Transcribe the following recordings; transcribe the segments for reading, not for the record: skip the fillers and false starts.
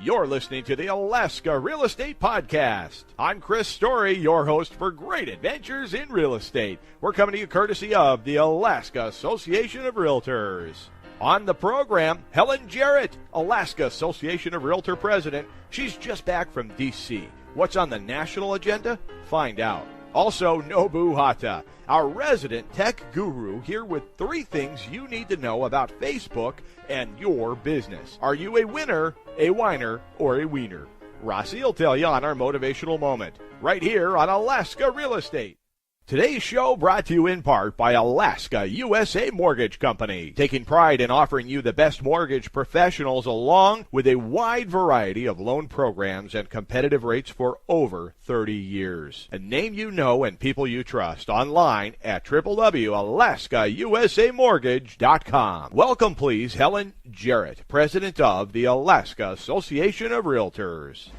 You're listening to the Alaska Real Estate Podcast. I'm Chris Story, your host for great adventures in real estate. We're coming to you courtesy of the Alaska Association of Realtors. On the program, Helen Jarrett, Alaska Association of Realtor President. She's just back from D.C. What's on the national agenda? Find out. Also, Nobu Hata, our resident tech guru, here with 3 things you need to know about Facebook and your business. Are you a winner, a whiner, or a wiener? Rossi will tell you on our motivational moment, right here on Alaska Real Estate. Today's show brought to you in part by Alaska USA Mortgage Company, taking pride in offering you the best mortgage professionals along with a wide variety of loan programs and competitive rates for over 30 years. A name you know and people you trust online at www.alaskausamortgage.com. Welcome, please, Helen Jarrett, President of the Alaska Association of Realtors.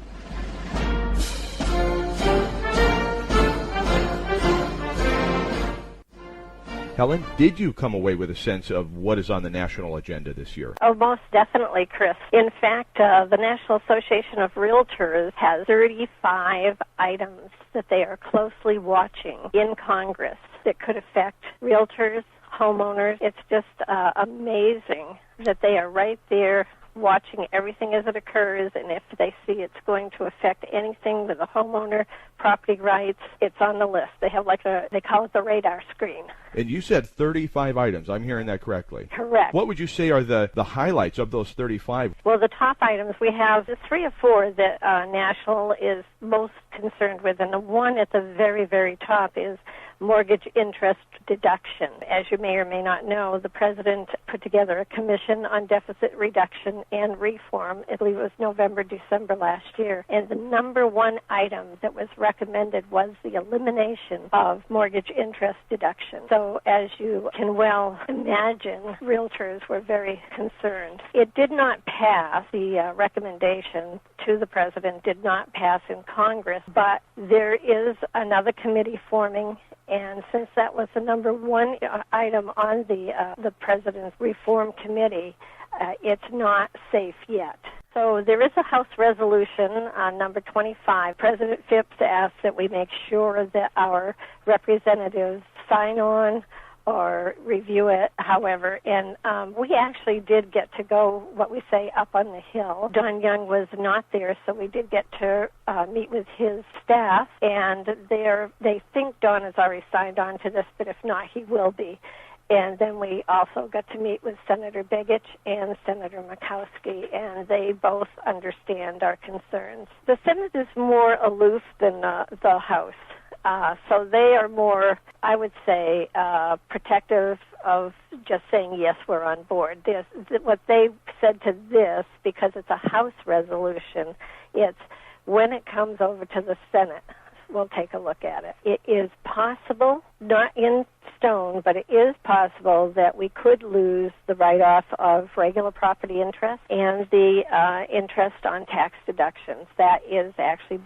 Helen, did you come away with a sense of what is on the national agenda this year? Oh, most definitely, Chris. In fact, the National Association of Realtors has 35 items that they are closely watching in Congress that could affect realtors, homeowners. It's just amazing that they are right there watching everything as it occurs, and if they see it's going to affect anything with a homeowner, property rights, it's on the list. They have they call it the radar screen. And you said 35 items. I'm hearing that correctly. Correct. What would you say are the highlights of those 35? Well, the top items, we have 3 or 4 that National is most concerned with, and the one at the very, very top is mortgage interest deduction. As you may or may not know, the President put together a commission on deficit reduction and reform. I believe it was November, December last year. And the number 1 item that was recommended was the elimination of mortgage interest deduction. So as you can well imagine, realtors were very concerned. It did not pass. The recommendation to the President did not pass in Congress, but there is another committee forming. And since that was the number 1 item on the President's Reform Committee, it's not safe yet. So there is a House resolution, number 25. President Phipps asked that we make sure that our representatives sign on or review it, however, and we actually did get to go, what we say, up on the hill. Don Young was not there, so we did get to meet with his staff, and they think Don has already signed on to this, but if not, he will be. And then we also got to meet with Senator Begich and Senator Murkowski, and they both understand our concerns. The Senate is more aloof than the House. So they are more, I would say, protective of just saying, yes, we're on board. What they said to this, because it's a House resolution, it's when it comes over to the Senate, we'll take a look at it. It is possible, not in stone, but it is possible that we could lose the write-off of regular property interest and the interest on tax deductions. That is actually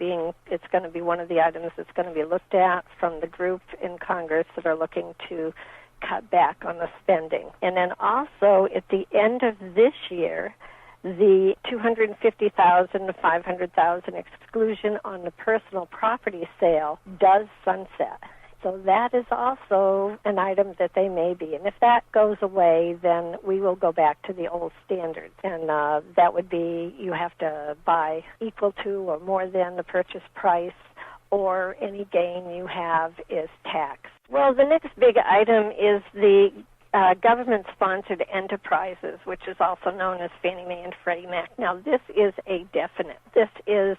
it's going to be one of the items that's going to be looked at from the group in Congress that are looking to cut back on the spending. And then also at the end of this year, the $250,000 to $500,000 exclusion on the personal property sale does sunset. So that is also an item that they may be. And if that goes away, then we will go back to the old standards. And that would be you have to buy equal to or more than the purchase price, or any gain you have is taxed. Well, the next big item is the government-sponsored enterprises, which is also known as Fannie Mae and Freddie Mac. Now, this is a definite.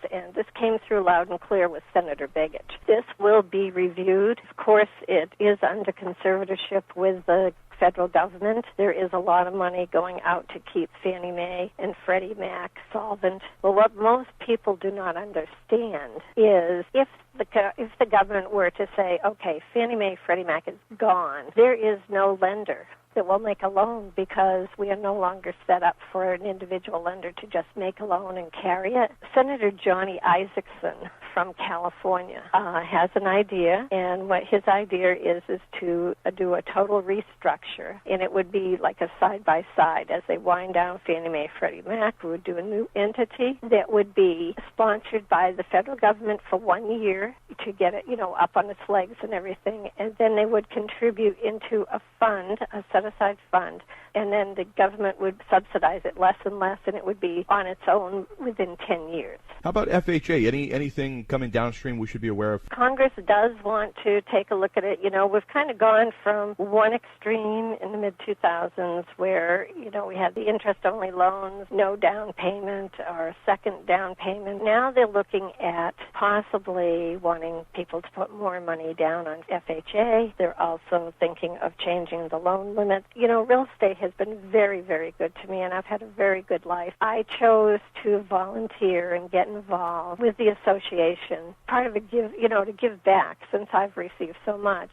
And this came through loud and clear with Senator Begich. This will be reviewed. Of course, it is under conservatorship with the federal government. There is a lot of money going out to keep Fannie Mae and Freddie Mac solvent. Well, what most people do not understand is if the government were to say, okay, Fannie Mae, Freddie Mac is gone, there is no lender that will make a loan because we are no longer set up for an individual lender to just make a loan and carry it. Senator Johnny Isakson from California has an idea, and what his idea is to do a total restructure, and it would be like a side-by-side. As they wind down Fannie Mae, Freddie Mac, we would do a new entity that would be sponsored by the federal government for 1 year to get it, up on its legs and everything, and then they would contribute into a fund, a set-aside fund, and then the government would subsidize it less and less, and it would be on its own within 10 years. How about FHA? Anything coming downstream we should be aware of? Congress does want to take a look at it. We've kind of gone from one extreme in the mid-2000s where, we had the interest-only loans, no down payment or second down payment. Now they're looking at possibly wanting people to put more money down on FHA. They're also thinking of changing the loan limit. Real estate has been very, very good to me, and I've had a very good life. I chose to volunteer and get involved with the association, part of it to give back since I've received so much.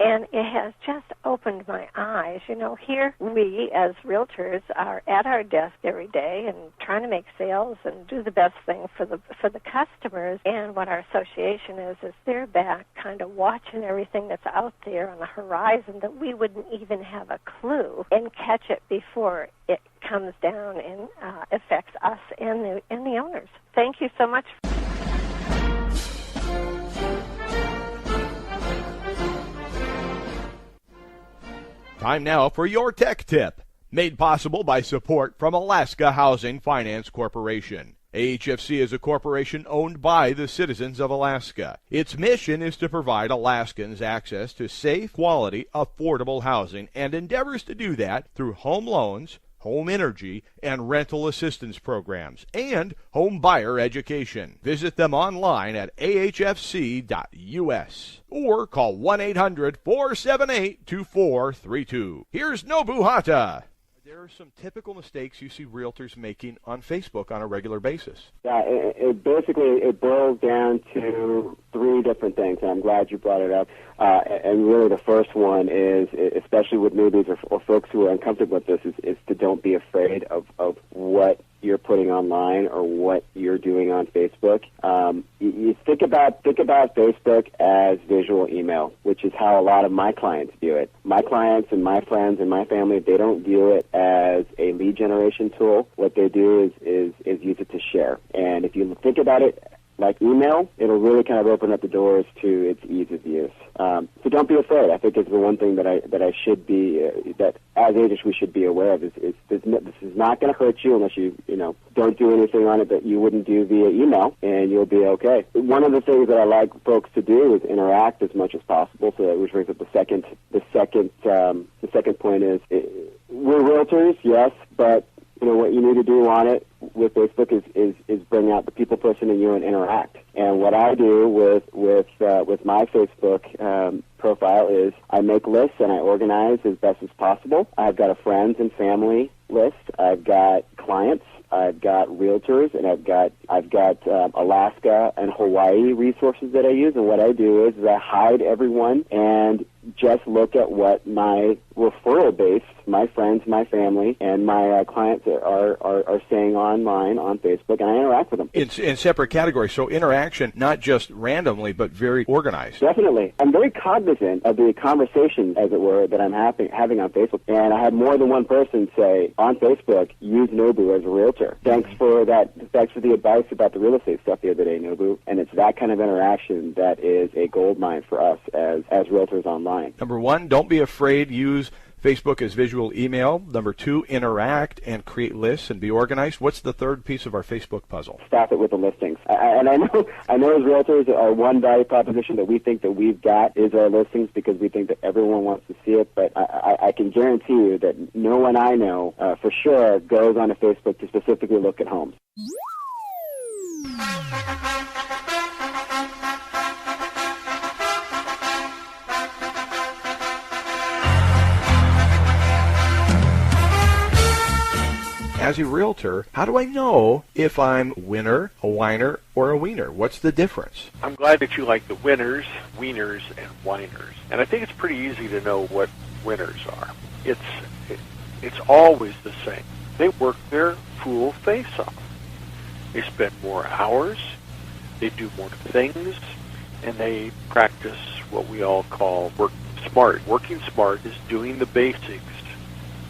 And it has just opened my eyes. Here we as realtors are at our desk every day and trying to make sales and do the best thing for the customers. And what our association is they're back kind of watching everything that's out there on the horizon that we wouldn't even have a clue and catch it before it comes down and affects us and the owners. Thank you so much. Time now for your tech tip, made possible by support from Alaska Housing Finance Corporation. AHFC is a corporation owned by the citizens of Alaska. Its mission is to provide Alaskans access to safe, quality, affordable housing and endeavors to do that through home loans, home energy, and rental assistance programs, and home buyer education. Visit them online at ahfc.us or call 1-800-478-2432. Here's Nobu Hata. There are some typical mistakes you see realtors making on Facebook on a regular basis. Yeah, it basically boils down to three different things, and I'm glad you brought it up. And really the first one is, especially with newbies or folks who are uncomfortable with this, is to don't be afraid of what you're putting online or what you're doing on Facebook. You think about Facebook as visual email, which is how a lot of my clients view it. My clients and my friends and my family, they don't view it as a lead generation tool. What they do is use it to share. And if you think about it like email, it'll really kind of open up the doors to its ease of use. So don't be afraid. I think it's the one thing that I should be, that as agents we should be aware of is this is not going to hurt you unless you don't do anything on it that you wouldn't do via email, and you'll be okay. One of the things that I like folks to do is interact as much as possible. So which brings up the second point is we're realtors, yes, but what you need to do on it with Facebook is bring out the people person in you and interact. And what I do with my Facebook profile is I make lists and I organize as best as possible. I've got a friends and family list. I've got clients. I've got realtors, and I've got Alaska and Hawaii resources that I use. And what I do is I hide everyone and just look at what my referral base, my friends, my family, and my clients are saying online on Facebook, and I interact with them. It's in separate categories, so interaction, not just randomly, but very organized. Definitely. I'm very cognizant of the conversation, as it were, that I'm having on Facebook. And I had more than one person say, on Facebook, use Nobu as a realtor. Thanks for that. Thanks for the advice about the real estate stuff the other day, Nobu. And it's that kind of interaction that is a gold mine for us as realtors online. Number one, don't be afraid. Use Facebook as visual email. Number two, interact and create lists and be organized. What's the third piece of our Facebook puzzle? Staff it with the listings. And I know as realtors, our one value proposition that we think that we've got is our listings, because we think that everyone wants to see it. But I can guarantee you that no one I know for sure goes onto Facebook to specifically look at homes. As a realtor, how do I know if I'm a winner, a whiner, or a wiener? What's the difference? I'm glad that you like the winners, wieners, and whiners. And I think it's pretty easy to know what winners are. It's always the same. They work their fool face off. They spend more hours. They do more things, and they practice what we all call working smart. Working smart is doing the basics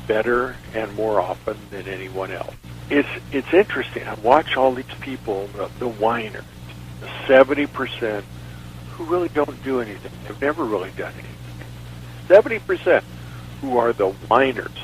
better and more often than anyone else. It's interesting. I watch all these people, the whiners, the 70% who really don't do anything. They've never really done anything. 70% who are the whiners.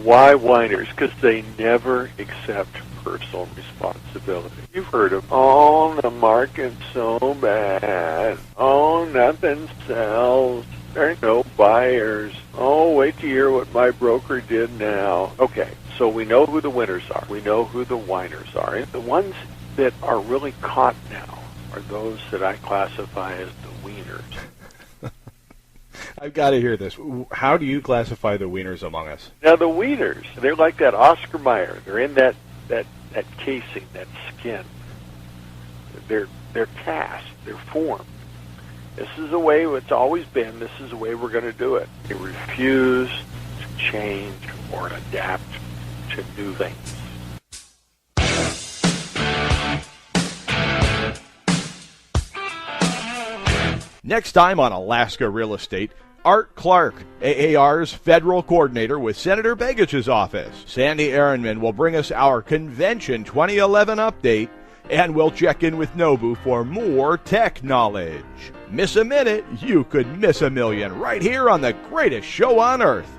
Why whiners? Because they never accept personal responsibility. You've heard of, oh, the market's so bad. Oh, nothing sells. There are no buyers. Oh, wait to hear what my broker did now. Okay, so we know who the winners are. We know who the whiners are. And the ones that are really caught now are those that I classify as the wieners. I've got to hear this. How do you classify the wieners among us? Now, the wieners, they're like that Oscar Mayer. They're in that casing, that skin. They're cast. They're formed. This is the way it's always been. This is the way we're going to do it. They refuse to change or adapt to new things. Next time on Alaska Real Estate, Art Clark, AAR's federal coordinator with Senator Begich's office. Sandy Ehrenman will bring us our Convention 2011 update, and we'll check in with Nobu for more tech knowledge. Miss a minute, you could miss a million right here on the greatest show on earth.